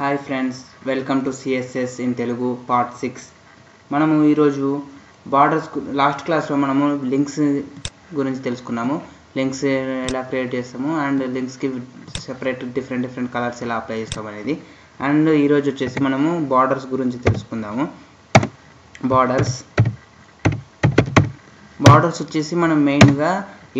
Hi friends, welcome to CSS in Telugu part 6. మనము ఈరోజు borders last క్లాస్లో మనము లింక్స్ గురించి తెలుసుకున్నాము. లింక్స్ ఎలా క్రియేట్ చేస్తాము అండ్ లింక్స్కి సెపరేట్ డిఫరెంట్ కలర్స్ ఎలా అప్లై చేస్తాం అనేది. అండ్ ఈరోజు వచ్చేసి మనము బార్డర్స్ గురించి తెలుసుకుందాము. బార్డర్స్ వచ్చేసి మనం మెయిన్గా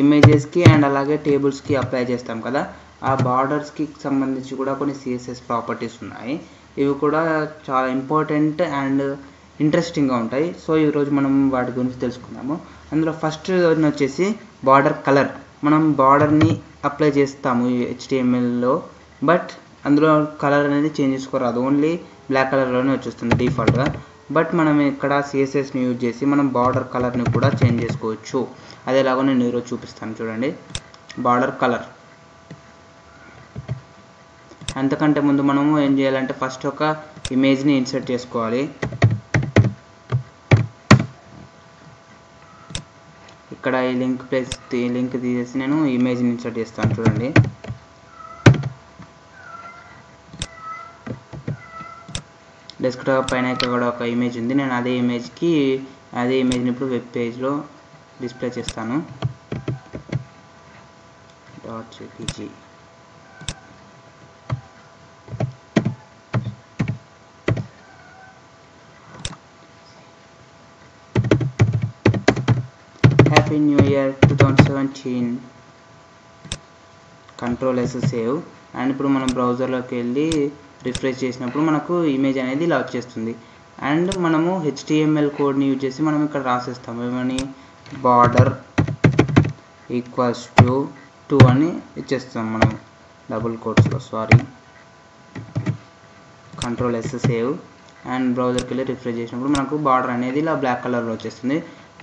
ఇమేజెస్కి అండ్ అలాగే టేబుల్స్కి అప్లై చేస్తాం కదా. ఆ బార్డర్స్కి సంబంధించి కూడా కొన్ని సిఎస్ఎస్ ప్రాపర్టీస్ ఉన్నాయి. ఇవి కూడా చాలా ఇంపార్టెంట్ అండ్ ఇంట్రెస్టింగ్గా ఉంటాయి. సో ఈరోజు మనం వాటి గురించి తెలుసుకుందాము. అందులో ఫస్ట్ వచ్చేసి బార్డర్ కలర్. మనం బార్డర్ని అప్లై చేస్తాము HTMLలో, బట్ అందులో కలర్ అనేది చేంజ్ చేసుకోరాదు. ఓన్లీ బ్లాక్ కలర్లోనే వచ్చేస్తుంది డిఫాల్ట్గా. బట్ మనం ఇక్కడ సిఎస్ఎస్ని యూజ్ చేసి మనం బార్డర్ కలర్ని కూడా చేంజ్ చేసుకోవచ్చు. అది ఎలాగో నేను ఈరోజు చూపిస్తాను. చూడండి, బార్డర్ కలర్. అంతకంటే ముందు మనము ఏం చేయాలంటే ఫస్ట్ ఒక ఇమేజ్ని ఇన్సర్ట్ చేసుకోవాలి. ఇక్కడ ఈ లింక్ తీసేసి నేను ఇమేజ్ని ఇన్సర్ట్ చేస్తాను. చూడండి, డెస్క్టాప్ పైన ఇక్కడ కూడా ఒక ఇమేజ్ ఉంది. నేను అదే ఇమేజ్ని ఇప్పుడు వెబ్ పేజ్లో డిస్ప్లే చేస్తాను. .jpg. Happy new year 2017. Ctrl+S save. And ఇప్పుడు మనం బ్రౌజర్లోకి వెళ్ళి రిఫ్రెష్ చేసినప్పుడు మనకు ఇమేజ్ అనేది ఇలా వచ్చేస్తుంది. అండ్ మనము HTML కోడ్ని యూజ్ చేసి మనం ఇక్కడ రాసేస్తాము. ఏమని, బార్డర్ ఈక్వల్స్ టు 2 అని ఇచ్చేస్తాం మనం డబుల్ కోట్స్లో. Ctrl+S save. అండ్ బ్రౌజర్కి వెళ్ళి రిఫ్రెష్ చేసినప్పుడు మనకు బార్డర్ అనేది ఇలా బ్లాక్ కలర్లో వచ్చేస్తుంది.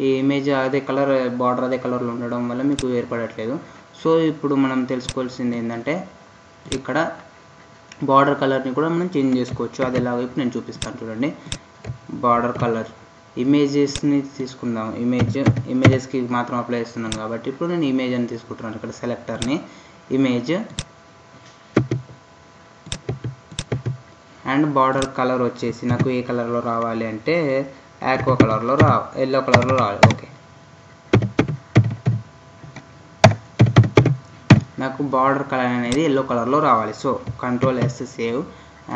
ఈ ఇమేజ్ అదే కలర్, బార్డర్ అదే కలర్లో ఉండడం వల్ల మీకు ఏర్పడట్లేదు. సో ఇప్పుడు మనం తెలుసుకోవాల్సింది ఏంటంటే ఇక్కడ బార్డర్ కలర్ని కూడా మనం చేంజ్ చేసుకోవచ్చు. అది ఎలాగో ఇప్పుడు నేను చూపిస్తాను. చూడండి, బార్డర్ కలర్. ఇమేజెస్ని తీసుకుందాం. ఇమేజెస్కి మాత్రం అప్లై చేస్తున్నాను కాబట్టి ఇప్పుడు నేను ఇమేజ్ అని తీసుకుంటున్నాను. ఇక్కడ సెలెక్టర్ని, ఇమేజ్ అండ్ బార్డర్ కలర్ వచ్చేసి నాకు ఏ కలర్లో రావాలి అంటే ఆక్వా కలర్లో ఎల్లో కలర్లో రావాలి. ఓకే, నాకు బార్డర్ కలర్ అనేది ఎల్లో కలర్లో రావాలి. So Ctrl+S save.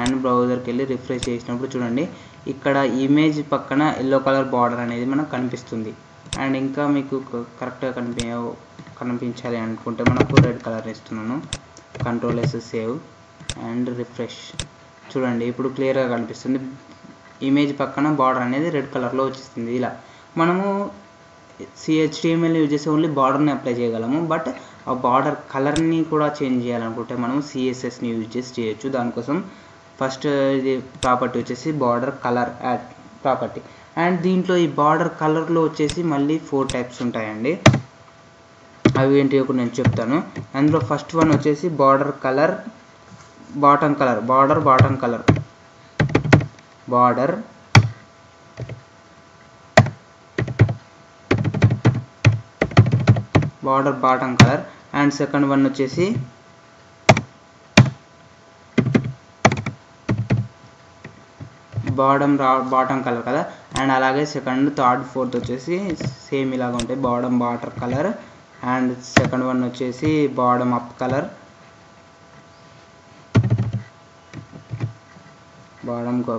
అండ్ బ్రౌజర్కి వెళ్ళి రిఫ్రెష్ చేసినప్పుడు చూడండి, ఇక్కడ ఇమేజ్ పక్కన ఎల్లో కలర్ బార్డర్ అనేది మనకు కనిపిస్తుంది. అండ్ ఇంకా మీకు కరెక్ట్గా కనిపించాలి అనుకుంటే మనకు రెడ్ కలర్ ఇస్తున్నాను. Ctrl+S save and refresh. చూడండి, ఇప్పుడు క్లియర్గా కనిపిస్తుంది. ఇమేజ్ పక్కన బార్డర్ అనేది రెడ్ కలర్లో వచ్చేస్తుంది. ఇలా మనము HTML యూజ్ చేసి ఓన్లీ బార్డర్ని అప్లై చేయగలము. బట్ ఆ బార్డర్ కలర్ని కూడా చేంజ్ చేయాలనుకుంటే మనం CSSని యూజ్ చేసి చేయొచ్చు. దానికోసం ఫస్ట్ ఇది ప్రాపర్టీ వచ్చేసి border colour add property. And దీంట్లో ఈ బార్డర్ కలర్లో వచ్చేసి మళ్ళీ 4 టైప్స్ ఉంటాయండి. అవి ఏంటి కూడా నేను చెప్తాను. అందులో ఫస్ట్ వన్ వచ్చేసి border colour bottom colour. Border bottom colour, border bottom colour. And second one వచ్చేసి బాటమ్ కలర్ కదా. అండ్ అలాగే సెకండ్, థర్డ్, ఫోర్త్ వచ్చేసి సేమ్ ఇలాగ ఉంటాయి. Bottom colour. And second one వచ్చేసి bottom up colour,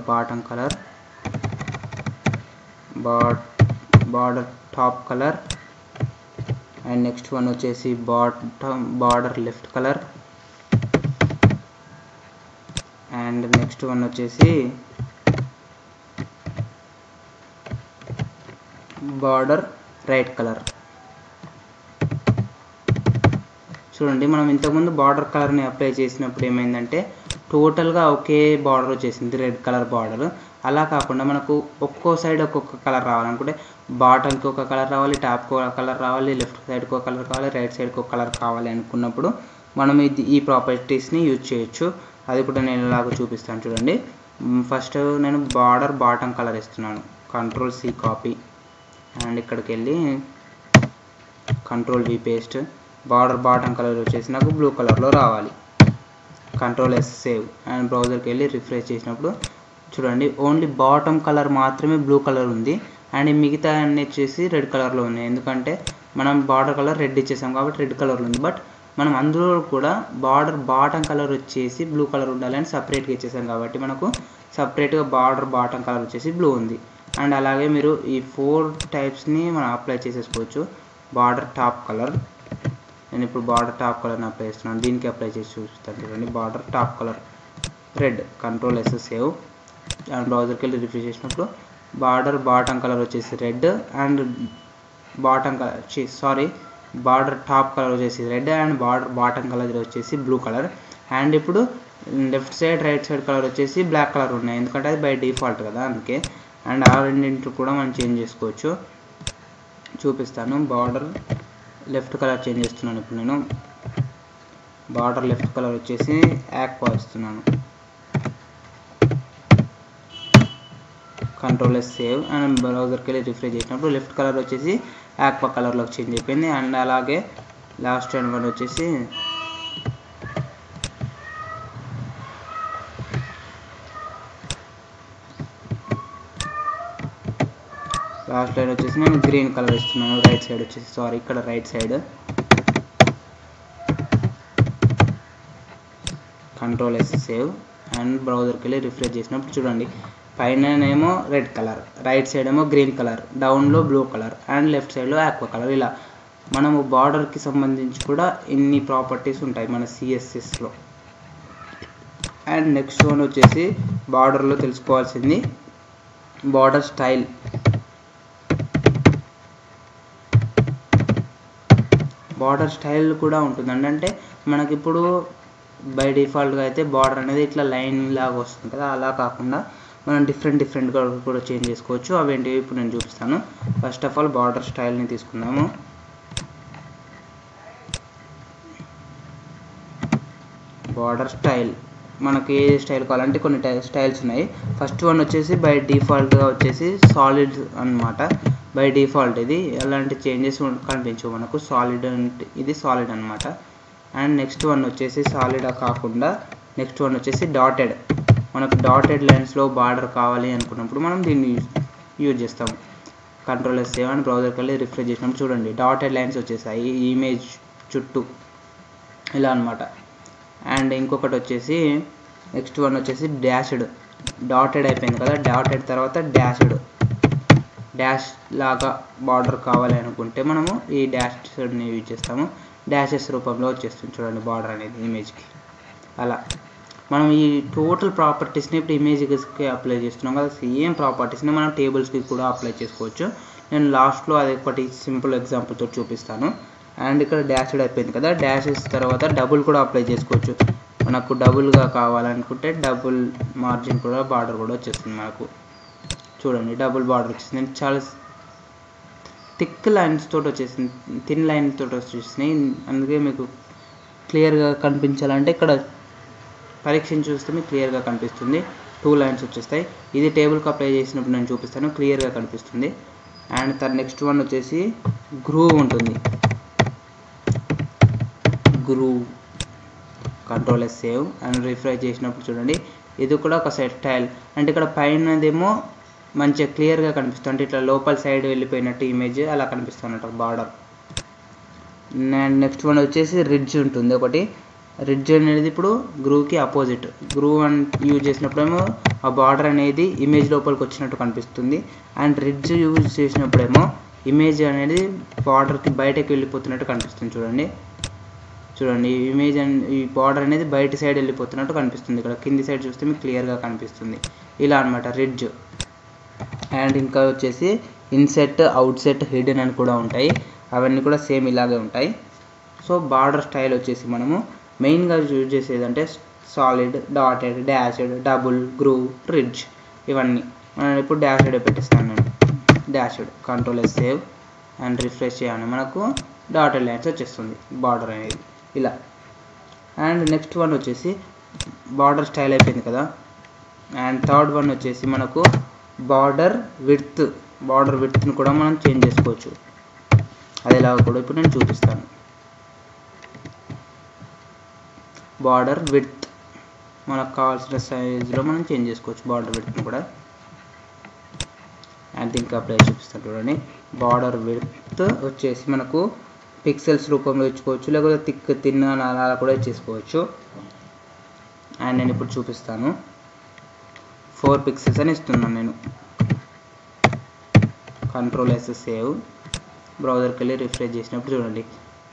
bottom colour, border top colour. And next one వచ్చేసి border left colour. And next one వచ్చేసి border right colour. చూడండి, మనం ఇంతకుముందు బార్డర్ కలర్ని అప్లై చేసినప్పుడు ఏమైందంటే టోటల్గా ఒకే బార్డర్ వచ్చేసింది, రెడ్ కలర్ బార్డర్. అలా కాకుండా మనకు ఒక్కో సైడ్ ఒక్కొక్క కలర్ రావాలనుకుంటే బాటమ్కి ఒక కలర్ రావాలి, టాప్కి ఒక కలర్ రావాలి, లెఫ్ట్ సైడ్కి ఒక కలర్ కావాలి, రైట్ సైడ్కి ఒక కలర్ కావాలి అనుకున్నప్పుడు మనం ఈ ప్రాపర్టీస్ని యూజ్ చేయొచ్చు. అది కూడా నేను ఇలాగ చూపిస్తాను. చూడండి, ఫస్ట్ నేను బార్డర్ బాటమ్ కలర్ ఇస్తున్నాను. Ctrl+C copy. అండ్ ఇక్కడికి వెళ్ళి Ctrl+V paste. Border bottom colour వచ్చేసి నాకు బ్లూ కలర్లో రావాలి. కంట్రోల్ ఎస్ సేవ్ అండ్ బ్రౌజర్కి వెళ్ళి రిఫ్రెష్ చేసినప్పుడు చూడండి ఓన్లీ బాటమ్ కలర్ మాత్రమే బ్లూ కలర్ ఉంది అండ్ మిగతా అన్ని వచ్చేసి రెడ్ కలర్లో ఉన్నాయి. ఎందుకంటే మనం బార్డర్ కలర్ రెడ్ ఇచ్చేసాం కాబట్టి రెడ్ కలర్లో ఉంది. బట్ మనం అందులో కూడా బాటమ్ కలర్ వచ్చేసి బ్లూ కలర్ ఉండాలని సపరేట్గా ఇచ్చేసాం కాబట్టి మనకు సపరేట్గా బాటమ్ కలర్ వచ్చేసి బ్లూ ఉంది. అండ్ అలాగే మీరు ఈ 4 టైప్స్ని మనం అప్లై చేసేసుకోవచ్చు. బార్డర్ టాప్ కలర్, నేను ఇప్పుడు బార్డర్ టాప్ కలర్ని అప్లై చేస్తున్నాను, దీనికి అప్లై చేసి చూపిస్తాను చూడండి. Border top colour red, control S save and బ్రౌజర్కి వెళ్ళి రిఫ్రెష్ చేసినప్పుడు బార్డర్ బాటమ్ కలర్ వచ్చేసి red and border top colour వచ్చేసి red and border bottom colour వచ్చేసి బ్లూ కలర్. అండ్ ఇప్పుడు left side right side colour వచ్చేసి బ్లాక్ కలర్ ఉన్నాయి, ఎందుకంటే అది బై డిఫాల్ట్ కదా అందుకే. అండ్ ఆ రెండింటిని కూడా మనం చేంజ్ చేసుకోవచ్చు, చూపిస్తాను. బార్డర్ లెఫ్ట్ కలర్ చేంజ్ చేస్తున్నాను. ఇప్పుడు నేను బార్డర్ లెఫ్ట్ కలర్ వచ్చేసి యాక్వా ఇస్తున్నాను, కంట్రోల్ ఎస్ సేవ్ అండ్ బ్రౌజర్కి వెళ్ళి రిఫ్రెష్ చేసినప్పుడు లెఫ్ట్ కలర్ వచ్చేసి యాక్వా కలర్లోకి చేంజ్ అయిపోయింది. అండ్ అలాగే లాస్ట్ అండ్ వన్ వచ్చేసి లాస్ట్ లైన్ వచ్చేసి నేను గ్రీన్ కలర్ ఇస్తున్నాను. రైట్ సైడ్ వచ్చేసి ఇక్కడ right side control S save and బ్రౌజర్కి వెళ్ళి రిఫ్రెష్ చేసినప్పుడు చూడండి పైననేమో రెడ్ కలర్, రైట్ సైడ్ ఏమో గ్రీన్ కలర్, డౌన్లో బ్లూ కలర్ అండ్ లెఫ్ట్ సైడ్లో ఆక్వా కలర్. ఇలా మనము బార్డర్కి సంబంధించి కూడా ఇన్ని ప్రాపర్టీస్ ఉంటాయి మన సిఎస్ఎస్లో. అండ్ నెక్స్ట్ వన్ వచ్చేసి బార్డర్లో తెలుసుకోవాల్సింది బార్డర్ స్టైల్. బార్డర్ స్టైల్ కూడా ఉంటుందండి. అంటే మనకిప్పుడు బై డిఫాల్ట్గా అయితే బార్డర్ అనేది ఇట్లా లైన్ లాగా వస్తుంది కదా, అలా కాకుండా మనం డిఫరెంట్గా కూడా చేంజ్ చేసుకోవచ్చు. అవేంటివి ఇప్పుడు నేను చూపిస్తాను. ఫస్ట్ ఆఫ్ ఆల్ బార్డర్ స్టైల్ని తీసుకుందాము. బార్డర్ స్టైల్ మనకి ఏ స్టైల్ కావాలంటే కొన్ని స్టైల్స్ ఉన్నాయి. ఫస్ట్ వన్ వచ్చేసి బై డిఫాల్ట్గా వచ్చేసి సాలిడ్ అన్నమాట. బై డిఫాల్ట్ ఇది ఎలాంటి చేంజెస్ కనిపించవు మనకు, సాలిడ్ అంటే ఇది సాలిడ్ అనమాట. అండ్ నెక్స్ట్ వన్ వచ్చేసి సాలిడ్ కాకుండా నెక్స్ట్ వన్ వచ్చేసి డాటెడ్. మనకు డాటెడ్ లైన్స్లో బార్డర్ కావాలి అనుకున్నప్పుడు మనం దీన్ని యూజ్ చేస్తాము. కంట్రోల్ ఎస్ సేవ్ అని బ్రౌజర్కి వెళ్ళి రిఫ్రెష్ చేసినప్పుడు చూడండి డాటెడ్ లైన్స్ వచ్చేసాయి ఈ ఇమేజ్ చుట్టూ ఇలా అనమాట. అండ్ ఇంకొకటి వచ్చేసి నెక్స్ట్ వన్ వచ్చేసి డాష్డ్. డాటెడ్ అయిపోయింది కదా, డాటెడ్ తర్వాత డాష్ లాగా బార్డర్ కావాలి అనుకుంటే మనము ఈ డాష్ని యూజ్ చేస్తాము. డాషెస్ రూపంలో వచ్చేస్తుంది చూడండి బార్డర్ అనేది ఇమేజ్కి. అలా మనం ఈ టోటల్ ప్రాపర్టీస్ని ఇప్పుడు ఇమేజ్కి అప్లై చేస్తున్నాం కదా, సేమ్ ప్రాపర్టీస్ని మనం టేబుల్స్కి కూడా అప్లై చేసుకోవచ్చు. నేను లాస్ట్లో అది ఒకటి సింపుల్ ఎగ్జాంపుల్తో చూపిస్తాను. అండ్ ఇక్కడ డాష్డ్ అయిపోయింది కదా, డాషెస్ తర్వాత డబుల్ కూడా అప్లై చేసుకోవచ్చు. మనకు డబుల్గా కావాలనుకుంటే డబుల్ మార్జిన్ కూడా బార్డర్ కూడా వచ్చేస్తుంది మనకు. చూడండి డబుల్ బార్డర్ వచ్చేసింది, చాలా థిక్ లైన్స్ తోటి వచ్చేసింది, థిన్ లైన్ తోటి వచ్చేసినాయి. అందుకే మీకు క్లియర్గా కనిపించాలంటే ఇక్కడ పరీక్షను చూస్తే మీకు క్లియర్గా కనిపిస్తుంది. 2 లైన్స్ వచ్చేస్తాయి. ఇది టేబుల్కి అప్లై చేసినప్పుడు నేను చూపిస్తాను, క్లియర్గా కనిపిస్తుంది. అండ్ నెక్స్ట్ వన్ వచ్చేసి గ్రూవ్ ఉంటుంది. Groove control S save and refresh చేసినప్పుడు చూడండి ఇది కూడా ఒక స్టైల్. అంటే ఇక్కడ పైనదేమో మంచిగా క్లియర్గా కనిపిస్తుంది, అంటే ఇట్లా లోపల సైడ్ వెళ్ళిపోయినట్టు ఇమేజ్ అలా కనిపిస్తున్నట్టు బార్డర్. అండ్ నెక్స్ట్ వన్ వచ్చేసి రిడ్జ్ ఉంటుంది ఒకటి. రిడ్జ్ అనేది ఇప్పుడు గ్రూవ్కి అపోజిట్. గ్రూవ్ యూజ్ చేసినప్పుడేమో ఆ బార్డర్ అనేది ఇమేజ్ లోపలికి వచ్చినట్టు కనిపిస్తుంది. అండ్ రిడ్జ్ యూజ్ చేసినప్పుడేమో ఇమేజ్ అనేది బార్డర్కి బయటకు వెళ్ళిపోతున్నట్టు కనిపిస్తుంది. చూడండి ఇమేజ్ ఈ బార్డర్ అనేది బయట సైడ్ వెళ్ళిపోతున్నట్టు కనిపిస్తుంది. ఇక్కడ కింది సైడ్ చూస్తే మీకు క్లియర్గా కనిపిస్తుంది ఇలా అనమాట రిడ్జ్. అండ్ ఇంకా వచ్చేసి ఇన్సెట్, అవుట్సెట్, హిడెన్ అని కూడా ఉంటాయి. అవన్నీ కూడా సేమ్ ఇలాగే ఉంటాయి. సో బార్డర్ స్టైల్ వచ్చేసి మనము మెయిన్గా యూజ్ చేసేది అంటే solid, dotted, dashed, double, groove, ridge ఇవన్నీ. ఇప్పుడు డాష్డ్ పెట్టిస్తాను నేను. Dashed control S save and refresh చేయాలి, మనకు డాటెడ్ లైన్స్ వచ్చేస్తుంది బార్డర్ అనేది ఇలా. అండ్ నెక్స్ట్ వన్ వచ్చేసి బార్డర్ స్టైల్ అయిపోయింది కదా. అండ్ థర్డ్ వన్ వచ్చేసి మనకు బార్డర్ విడ్త్ని కూడా మనం చేంజ్ చేసుకోవచ్చు. అది ఎలాగో కూడా ఇప్పుడు నేను చూపిస్తాను. బార్డర్ విడ్త్ మనకు కావాల్సిన సైజులో మనం చేంజ్ చేసుకోవచ్చు. బార్డర్ విడ్త్ని కూడా అండ్ ఇంకా అప్లై చూపిస్తాను చూడండి. బార్డర్ విడ్త్ వచ్చేసి మనకు పిక్సెల్స్ రూపంలో ఇచ్చుకోవచ్చు, లేకపోతే థిక్ థిన్ అలా కూడా ఇచ్చేసుకోవచ్చు. అండ్ నేను ఇప్పుడు చూపిస్తాను. 4 పిక్సెల్స్ అని ఇస్తున్నాను నేను. కంట్రోల్-S సేవ్. బ్రౌజర్కి వెళ్ళి రిఫ్రెష్ చేసినప్పుడు చూడండి,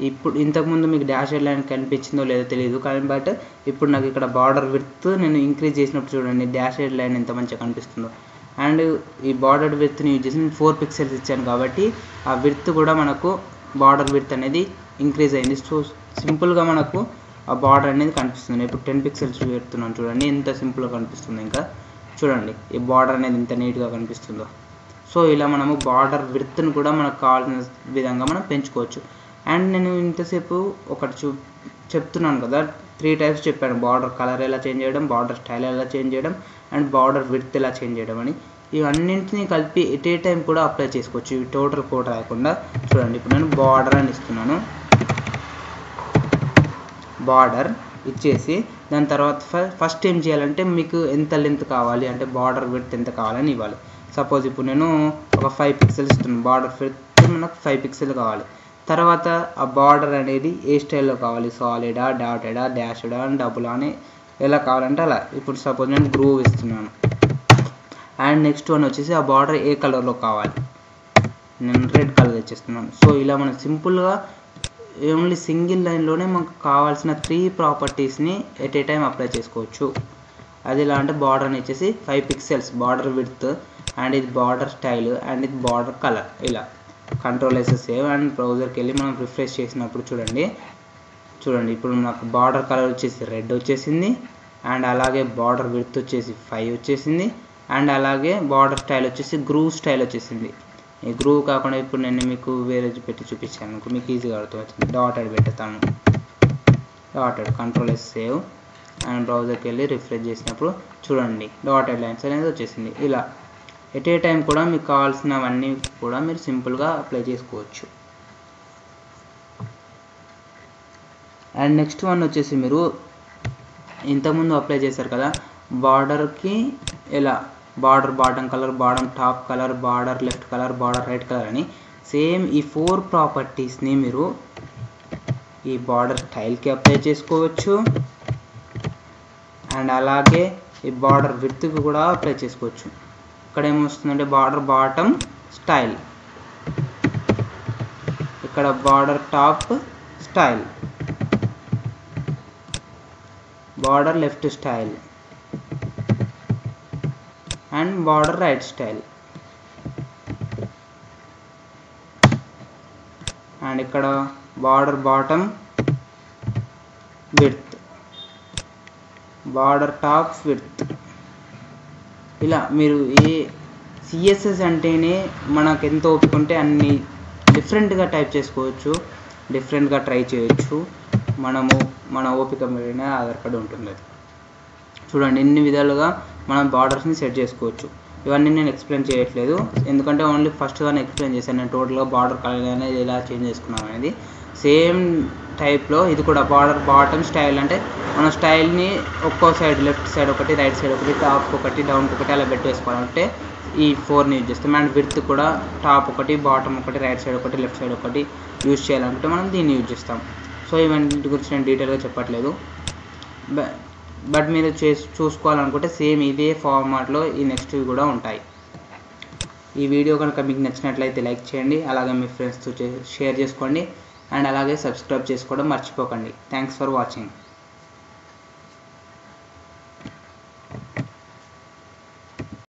ఇప్పుడు ఇంతకుముందు మీకు డాష్ లైన్ కనిపించిందో లేదో తెలియదు, కానీ బట్ ఇప్పుడు నాకు ఇక్కడ బార్డర్ విడ్త్ నేను ఇంక్రీజ్ చేసినప్పుడు చూడండి డాష్ లైన్ ఎంత మంచిగా కనిపిస్తుందో. అండ్ ఈ బార్డర్ విడ్త్ని యూజ్ చేసి నేను 4 పిక్సెల్స్ ఇచ్చాను కాబట్టి ఆ విడ్త్ కూడా మనకు బార్డర్ విడ్త్ అనేది ఇంక్రీజ్ అయింది. సో సింపుల్గా మనకు ఆ బార్డర్ అనేది కనిపిస్తుంది. ఇప్పుడు 10 పిక్సెల్స్ పెడుతున్నాను చూడండి, ఎంత సింపుల్గా కనిపిస్తుంది. ఇంకా చూడండి ఈ బార్డర్ అనేది ఎంత నీట్గా కనిపిస్తుందో. సో ఇలా మనము బార్డర్ విడ్త్ను కూడా మనకు కావాల్సిన విధంగా మనం పెంచుకోవచ్చు. అండ్ నేను ఇంతసేపు ఒకటి చెప్తున్నాను కదా, 3 టైప్స్ చెప్పాను. బార్డర్ కలర్ ఎలా చేంజ్ చేయడం, బార్డర్ స్టైల్ ఎలా చేంజ్ చేయడం, అండ్ బార్డర్ విడ్త్ ఎలా చేంజ్ చేయడం అని. ఇవన్నింటినీ కలిపి ఎట్ ఏ టైం కూడా అప్లై చేసుకోవచ్చు. ఇవి టోటల్ కోడ్ రాకుండా చూడండి. ఇప్పుడు నేను బార్డర్ అని ఇస్తున్నాను. బార్డర్ ఇచ్చేసి దాని తర్వాత ఫస్ట్ ఏం చేయాలంటే మీకు ఎంత లెంత్ కావాలి అంటే బార్డర్ విడ్త్ ఎంత కావాలని ఇవ్వాలి. సపోజ్ ఇప్పుడు నేను ఒక 5 పిక్సెల్స్ ఇస్తున్నాను. బార్డర్ విడ్త్ మనకు 5 పిక్సెల్ కావాలి. తర్వాత ఆ బార్డర్ అనేది ఏ స్టైల్లో కావాలి, సాలిడా, డాటెడా, డాష్డా, డబులా అని ఎలా కావాలంటే అలా. ఇప్పుడు సపోజ్ నేను గ్రూవ్ ఇస్తున్నాను. అండ్ నెక్స్ట్ వన్ వచ్చేసి ఆ బార్డర్ ఏ కలర్లో కావాలి, నేను రెడ్ కలర్ ఇచ్చేస్తున్నాను. సో ఇలా మనం సింపుల్గా ఓన్లీ సింగిల్ లైన్లోనే మనకు కావాల్సిన 3 ప్రాపర్టీస్ని ఎట్ ఏ టైం అప్లై చేసుకోవచ్చు. అది ఎలా అంటే బార్డర్ని ఇచ్చేసి 5 పిక్సెల్స్ బార్డర్ విడ్త్, అండ్ ఇది బార్డర్ స్టైల్, అండ్ ఇది బార్డర్ కలర్. ఇలా కంట్రోల్-S సేవ్. అండ్ బ్రౌజర్కి వెళ్ళి మనం రిఫ్రెష్ చేసినప్పుడు చూడండి ఇప్పుడు నాకు బార్డర్ కలర్ వచ్చేసి రెడ్ వచ్చేసింది, అండ్ అలాగే బార్డర్ విడ్త్ వచ్చేసి 5 వచ్చేసింది, అండ్ అలాగే బార్డర్ స్టైల్ వచ్చేసి గ్రూవ్ స్టైల్ వచ్చేసింది. ఈ గ్రూవ్ కాకుండా ఇప్పుడు నేను మీకు వేరే పెట్టి చూపించాను అనుకో, మీకు ఈజీగా అర్థమవుతుంది. డాటెడ్ పెడతాను. Dotted control S save. అండ్ బ్రౌజర్కి వెళ్ళి రిఫ్రెష్ చేసినప్పుడు చూడండి డాటెడ్ లైన్స్ అనేది వచ్చేసింది. ఇలా ఎట్ ఏ టైం కూడా మీకు కావాల్సినవన్నీ కూడా మీరు సింపుల్గా అప్లై చేసుకోవచ్చు. అండ్ నెక్స్ట్ వన్ వచ్చేసి మీరు ఇంతకుముందు అప్లై చేశారు కదా బార్డర్కి ఎలా border bottom colour, bottom top colour, border left colour, border right colour అని సేమ్ ఈ 4 ప్రాపర్టీస్ని మీరు ఈ బార్డర్ స్టైల్కి అప్లై చేసుకోవచ్చు. అండ్ అలాగే ఈ బార్డర్ విడ్త్కి కూడా అప్లై చేసుకోవచ్చు. ఇక్కడ ఏమొస్తుందంటే బార్డర్ బాటమ్ స్టైల్, ఇక్కడ border top style, border left style, and border right style. And ఇక్కడ border bottom width, border top width. ఇలా మీరు ఏ సిఎస్ఎస్ అంటేనే మనకు ఎంత ఓపిక ఉంటే అన్ని డిఫరెంట్గా టైప్ చేసుకోవచ్చు, డిఫరెంట్గా ట్రై చేయొచ్చు. మన ఓపిక మీద ఆధారపడి ఉంటుంది. చూడండి ఎన్ని విధాలుగా మనం బార్డర్స్ని సెట్ చేసుకోవచ్చు. ఇవన్నీ నేను ఎక్స్ప్లెయిన్ చేయట్లేదు, ఎందుకంటే ఓన్లీ ఫస్ట్గానే ఎక్స్ప్లెయిన్ చేశాను నేను టోటల్గా బార్డర్ కలర్ అనేది ఎలా చేంజ్ చేసుకున్నాం అనేది. సేమ్ టైప్లో ఇది కూడా బార్డర్ బాటమ్ స్టైల్ అంటే మన స్టైల్ని ఒక్కో సైడ్ లెఫ్ట్ సైడ్ ఒకటి, రైట్ సైడ్ ఒకటి, టాప్ ఒకటి, డౌన్ ఒకటి అలా పెట్టేసుకోవాలంటే ఈ 4ని యూజ్ చేస్తాం. అండ్ విడ్త్ కూడా టాప్ ఒకటి, బాటమ్ ఒకటి, రైట్ సైడ్ ఒకటి, లెఫ్ట్ సైడ్ ఒకటి యూజ్ చేయాలనుకుంటే మనం దీన్ని యూజ్ చేస్తాం. సో ఇవన్నీ గురించి నేను డీటెయిల్గా చెప్పట్లేదు, బట్ మీరు చూసుకోవాలనుకుంటే సేమ్ ఇదే ఫార్మాట్లో ఈ నెక్స్ట్ కూడా ఉంటాయి. ఈ వీడియో కనుక మీకు నచ్చినట్లయితే లైక్ చేయండి, అలాగే మీ ఫ్రెండ్స్తో షేర్ చేసుకోండి, అండ్ అలాగే సబ్స్క్రైబ్ చేసుకోవడం మర్చిపోకండి. Thanks for watching.